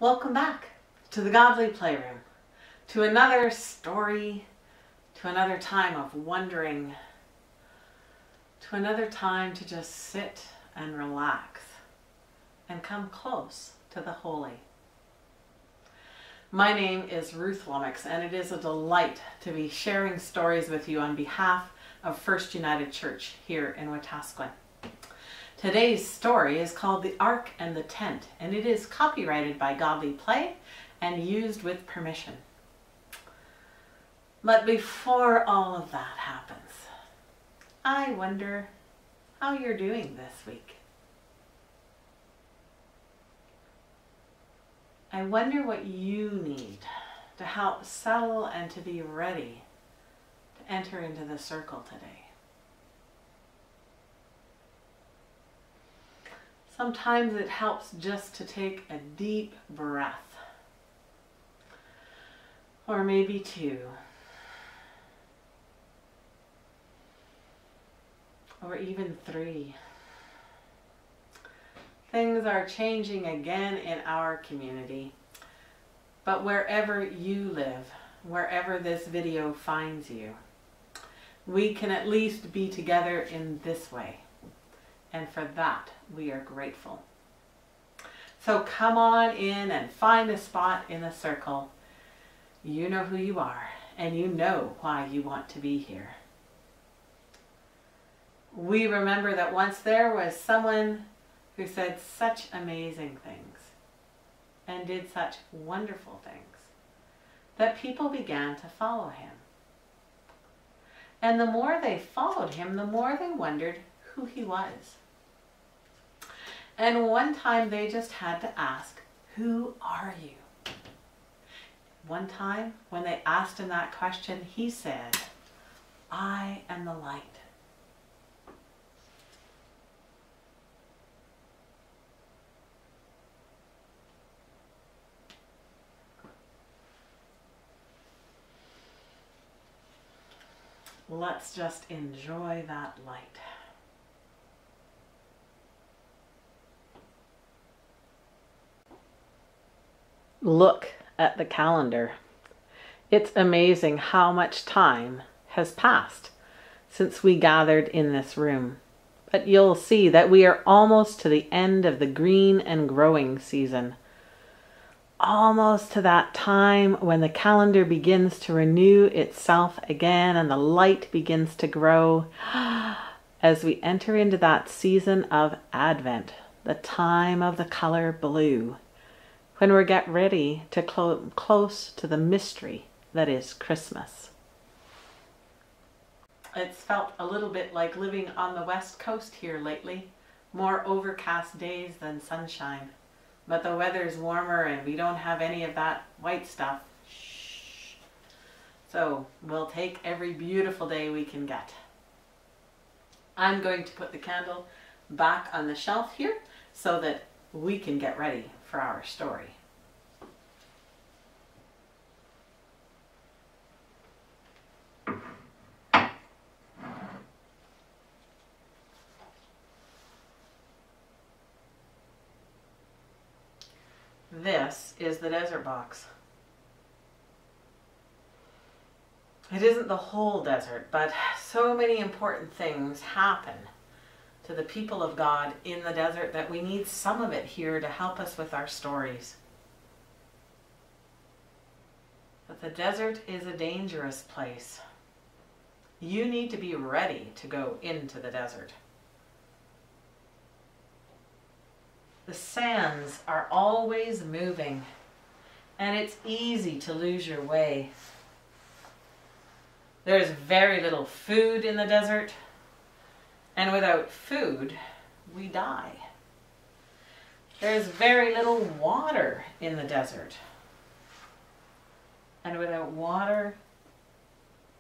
Welcome back to the Godly Playroom, to another story, to another time of wondering, to another time to just sit and relax and come close to the holy. My name is Ruth Lumix, and it is a delight to be sharing stories with you on behalf of First United Church here in Wetaskiwin. Today's story is called The Ark and the Tent, and it is copyrighted by Godly Play and used with permission. But before all of that happens, I wonder how you're doing this week. I wonder what you need to help settle and to be ready to enter into the circle today. Sometimes it helps just to take a deep breath, or maybe two, or even three. Things are changing again in our community, but wherever you live, wherever this video finds you, we can at least be together in this way. And for that, we are grateful. So come on in and find a spot in the circle. You know who you are, and you know why you want to be here. We remember that once there was someone who said such amazing things and did such wonderful things that people began to follow him. And the more they followed him, the more they wondered who he was. And one time they just had to ask, "Who are you?" One time when they asked him that question, he said, "I am the light." Let's just enjoy that light. Look at the calendar. It's amazing how much time has passed since we gathered in this room. But you'll see that we are almost to the end of the green and growing season. Almost to that time when the calendar begins to renew itself again and the light begins to grow as we enter into that season of Advent, the time of the color blue, when we get ready to close to the mystery that is Christmas. It's felt a little bit like living on the West Coast here lately. More overcast days than sunshine. But the weather's warmer and we don't have any of that white stuff. Shh. So we'll take every beautiful day we can get. I'm going to put the candle back on the shelf here so that we can get ready for our story. This is the desert box. It isn't the whole desert, but so many important things happen to the people of God in the desert that we need some of it here to help us with our stories. But the desert is a dangerous place. You need to be ready to go into the desert. The sands are always moving, and it's easy to lose your way. There's very little food in the desert, and without food, we die. There's very little water in the desert, and without water,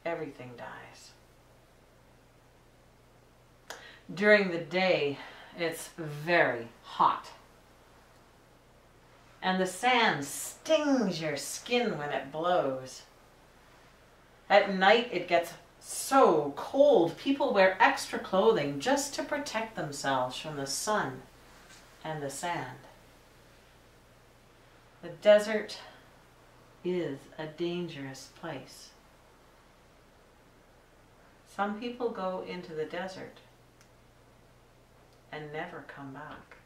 everything dies. During the day, it's very hot. And the sand stings your skin when it blows. At night it gets so cold, people wear extra clothing just to protect themselves from the sun and the sand. The desert is a dangerous place. Some people go into the desert and never come back.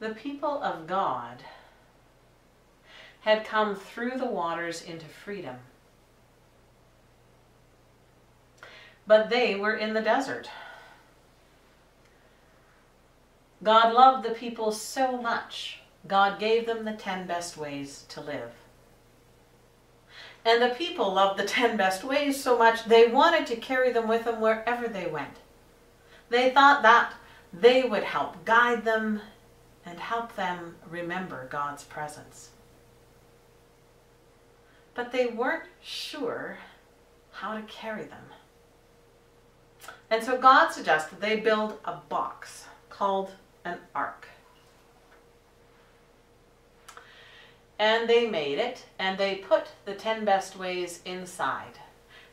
The people of God had come through the waters into freedom. But they were in the desert. God loved the people so much, God gave them the 10 best ways to live. And the people loved the 10 best ways so much, they wanted to carry them with them wherever they went. They thought that they would help guide them and help them remember God's presence. But they weren't sure how to carry them. And so God suggested they build a box called an ark. And they made it, and they put the 10 best ways inside.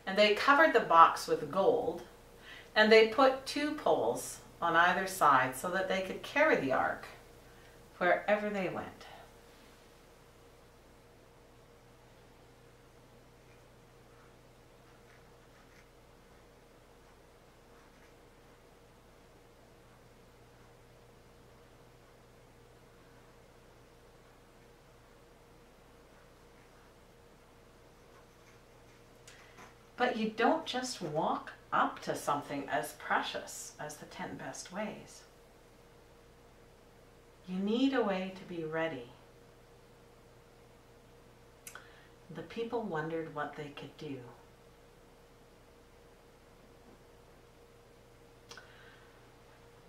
And they covered the box with gold, and they put 2 poles on either side so that they could carry the ark wherever they went. But you don't just walk up to something as precious as the 10 best ways. You need a way to be ready. The people wondered what they could do.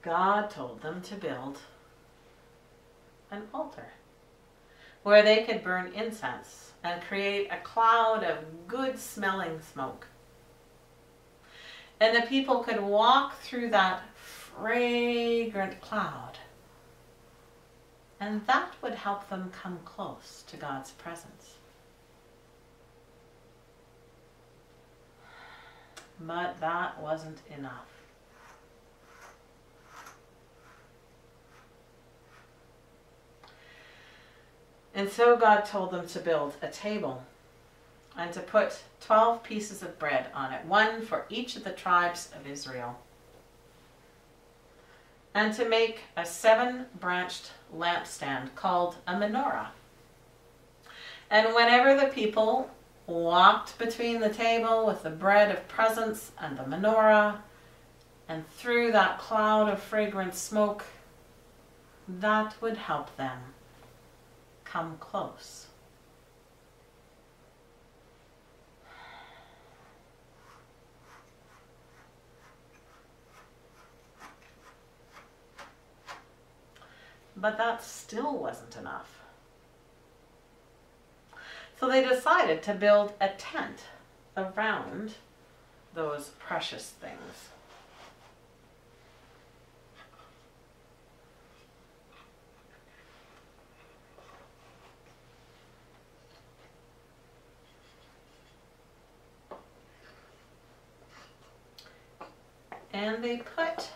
God told them to build an altar where they could burn incense and create a cloud of good smelling smoke. And the people could walk through that fragrant cloud, and that would help them come close to God's presence. But that wasn't enough. And so God told them to build a table and to put 12 pieces of bread on it, 1 for each of the tribes of Israel. And to make a 7-branched lampstand called a menorah. And whenever the people walked between the table with the bread of presence and the menorah, and through that cloud of fragrant smoke, that would help them come close. But that still wasn't enough. So they decided to build a tent around those precious things. And they put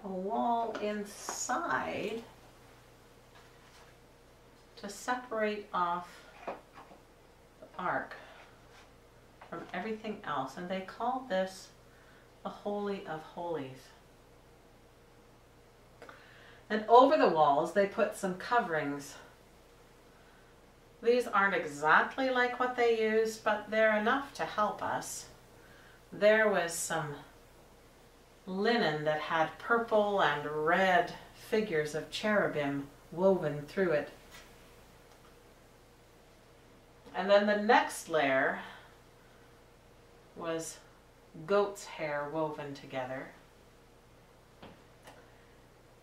a wall inside to separate off the ark from everything else. And they called this the Holy of Holies. And over the walls they put some coverings. These aren't exactly like what they used, but they're enough to help us. There was some linen that had purple and red figures of cherubim woven through it. And then the next layer was goat's hair woven together.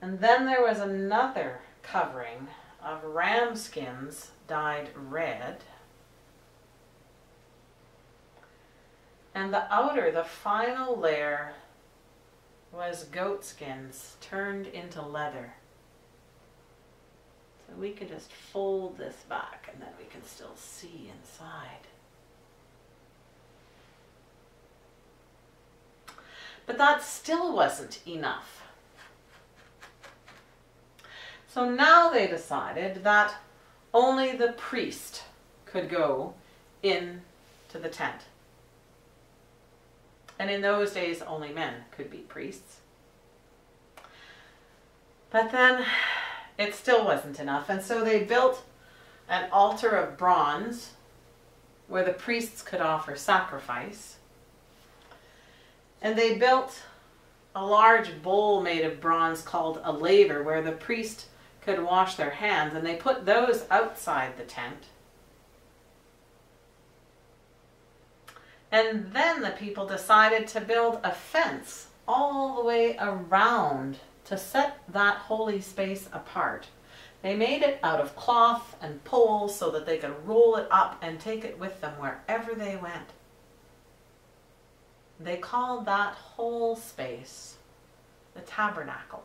And then there was another covering of ram skins dyed red. And the outer, the final layer, was goat skins turned into leather. So we could just fold this back and then we can still see inside. But that still wasn't enough. So now they decided that only the priest could go into the tent. And in those days, only men could be priests. But then it still wasn't enough. And so they built an altar of bronze where the priests could offer sacrifice. And they built a large bowl made of bronze called a laver where the priest could wash their hands. And they put those outside the tent. And then the people decided to build a fence all the way around to set that holy space apart. They made it out of cloth and poles so that they could roll it up and take it with them wherever they went. They called that whole space the Tabernacle.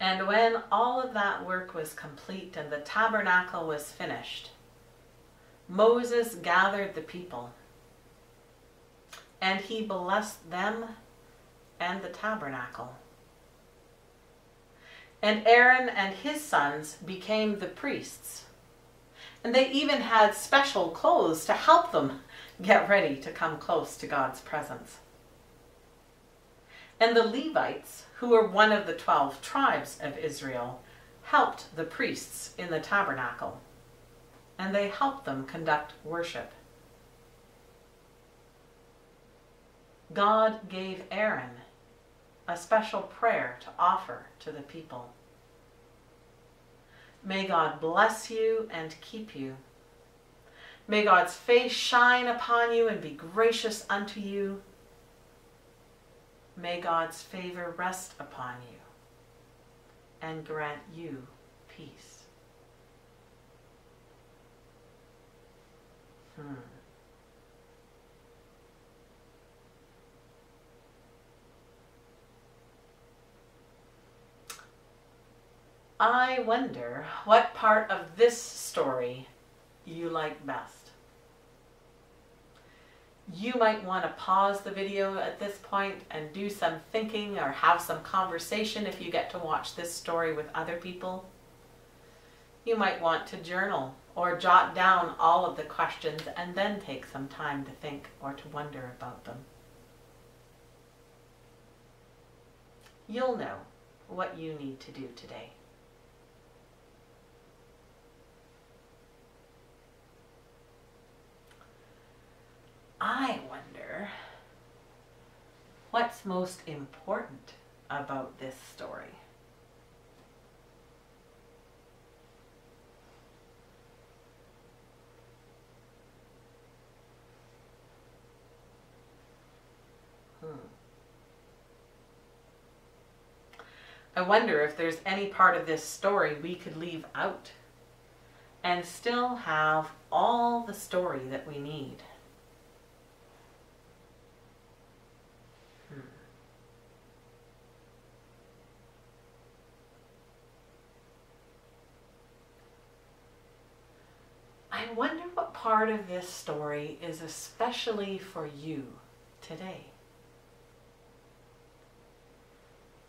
And when all of that work was complete and the tabernacle was finished, Moses gathered the people and he blessed them and the tabernacle. And Aaron and his sons became the priests. And they even had special clothes to help them get ready to come close to God's presence. And the Levites, who were one of the 12 tribes of Israel, helped the priests in the tabernacle, and they helped them conduct worship. God gave Aaron a special prayer to offer to the people. May God bless you and keep you. May God's face shine upon you and be gracious unto you. May God's favor rest upon you and grant you peace. I wonder what part of this story you like best. You might want to pause the video at this point and do some thinking or have some conversation if you get to watch this story with other people. You might want to journal or jot down all of the questions and then take some time to think or to wonder about them. You'll know what you need to do today. I wonder what's most important about this story. I wonder if there's any part of this story we could leave out and still have all the story that we need. I wonder what part of this story is especially for you today.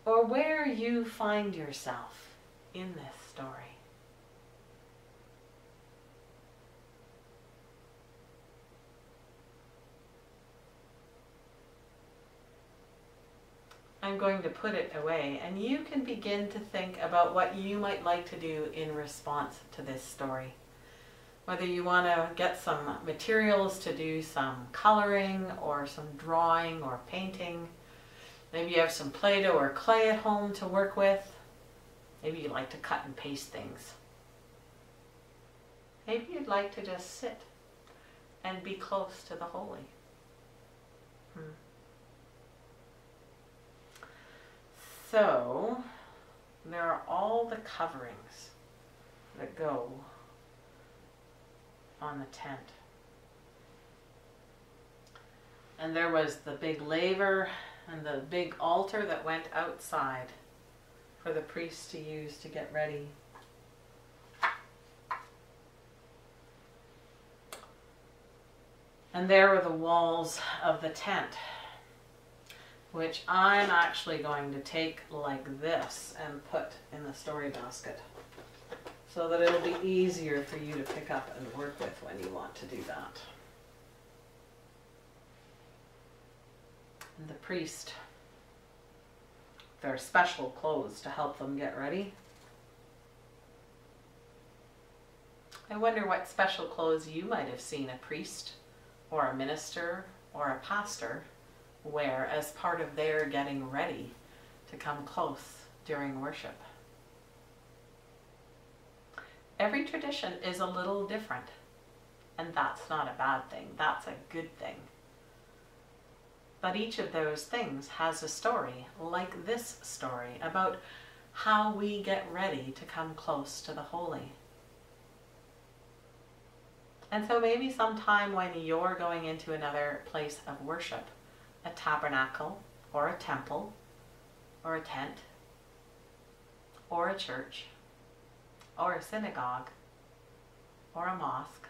Or where you find yourself in this story. I'm going to put it away, and you can begin to think about what you might like to do in response to this story. Whether you want to get some materials to do some coloring or some drawing or painting. Maybe you have some Play-Doh or clay at home to work with. Maybe you like to cut and paste things. Maybe you'd like to just sit and be close to the holy. So, there are all the coverings that go on the tent. And there was the big laver and the big altar that went outside for the priests to use to get ready. And there were the walls of the tent, which I'm actually going to take like this and put in the story basket so that it'll be easier for you to pick up and work with when you want to do that. And the priest, their special clothes to help them get ready. I wonder what special clothes you might have seen a priest or a minister or a pastor wear as part of their getting ready to come close during worship. Every tradition is a little different, and that's not a bad thing. That's a good thing. But each of those things has a story, like this story, about how we get ready to come close to the holy. And so maybe sometime when you're going into another place of worship, a tabernacle, or a temple, or a tent, or a church, or a synagogue, or a mosque,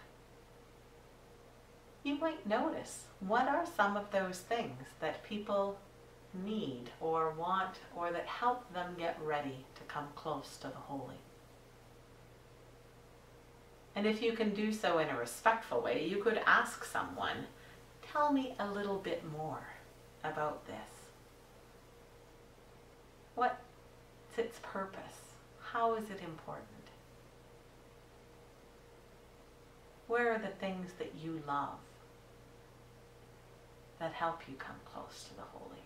you might notice what are some of those things that people need or want or that help them get ready to come close to the holy. And if you can do so in a respectful way, you could ask someone, tell me a little bit more about this. What's its purpose? How is it important? Where are the things that you love that help you come close to the holy?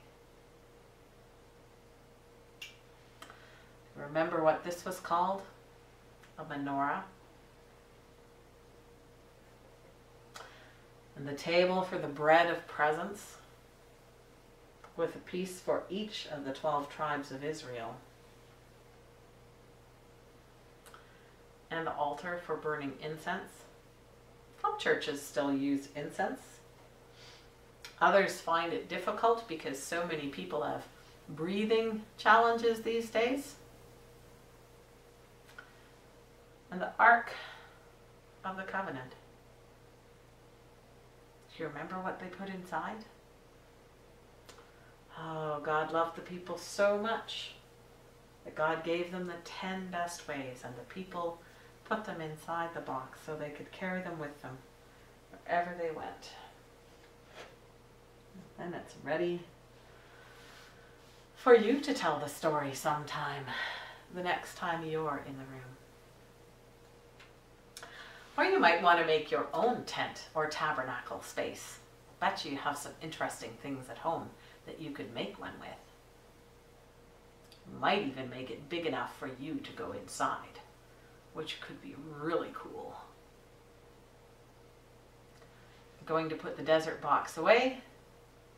Remember what this was called? A menorah. And the table for the bread of presence, with a piece for each of the 12 tribes of Israel. And the altar for burning incense. Some churches still use incense. Others find it difficult because so many people have breathing challenges these days. And the Ark of the Covenant. Do you remember what they put inside? Oh, God loved the people so much that God gave them the 10 best ways, and the people put them inside the box so they could carry them with them wherever they went. And it's ready for you to tell the story sometime, the next time you're in the room. Or you might want to make your own tent or tabernacle space. Bet you have some interesting things at home that you could make one with. You might even make it big enough for you to go inside, which could be really cool. I'm going to put the desert box away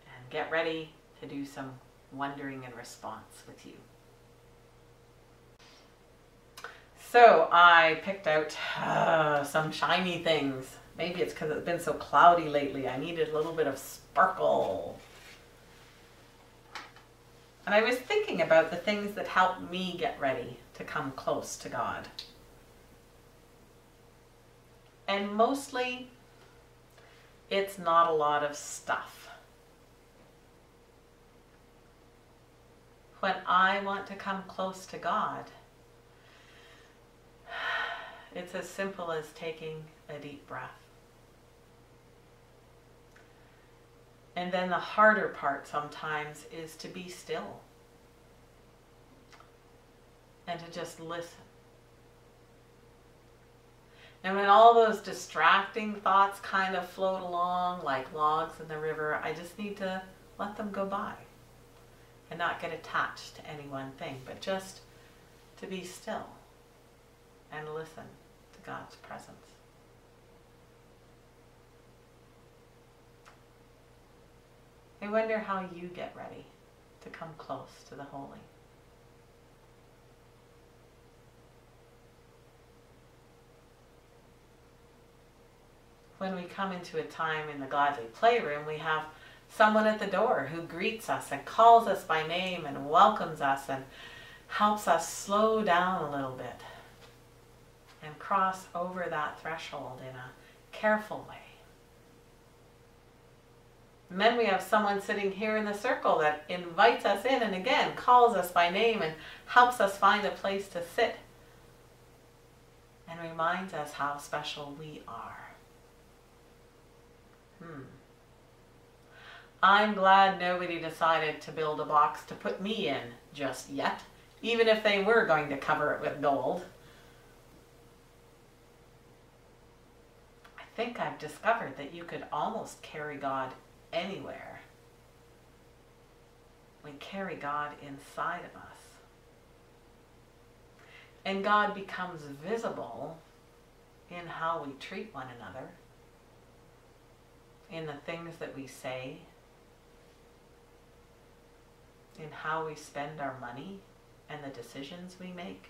and get ready to do some wondering and response with you. So I picked out some shiny things. Maybe it's because it's been so cloudy lately. I needed a little bit of sparkle. And I was thinking about the things that help me get ready to come close to God. And mostly, it's not a lot of stuff. When I want to come close to God, it's as simple as taking a deep breath. And then the harder part sometimes is to be still and to just listen. And when all those distracting thoughts kind of float along like logs in the river, I just need to let them go by and not get attached to any one thing, but just to be still and listen to God's presence. I wonder how you get ready to come close to the holy. When we come into a time in the godly playroom, we have someone at the door who greets us and calls us by name and welcomes us and helps us slow down a little bit and cross over that threshold in a careful way. And then we have someone sitting here in the circle that invites us in and again calls us by name and helps us find a place to sit and reminds us how special we are. I'm glad nobody decided to build a box to put me in just yet, even if they were going to cover it with gold. I think I've discovered that you could almost carry God anywhere. We carry God inside of us. And God becomes visible in how we treat one another, in the things that we say, in how we spend our money and the decisions we make.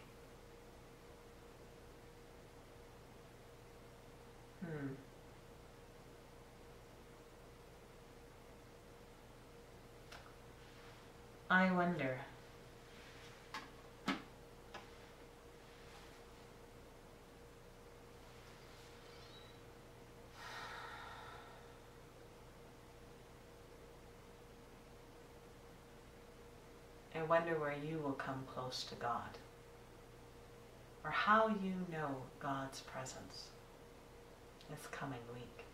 I wonder. I wonder where you will come close to God, or how you know God's presence this coming week.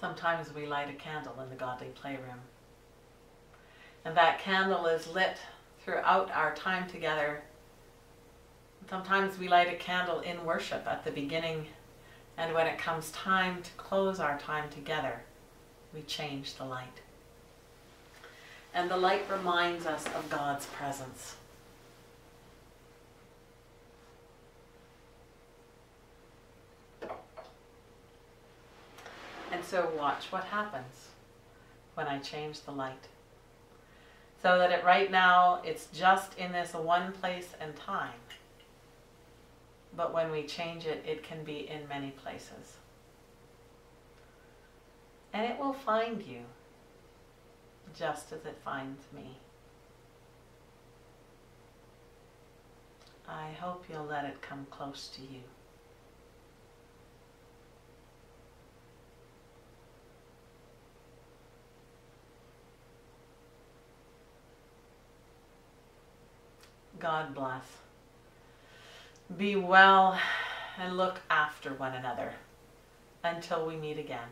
Sometimes we light a candle in the godly playroom. And that candle is lit throughout our time together. Sometimes we light a candle in worship at the beginning, and when it comes time to close our time together, we change the light. And the light reminds us of God's presence. And so watch what happens when I change the light. So that right now it's just in this one place and time. But when we change it, it can be in many places. And it will find you just as it finds me. I hope you'll let it come close to you. God bless. Be well and look after one another until we meet again.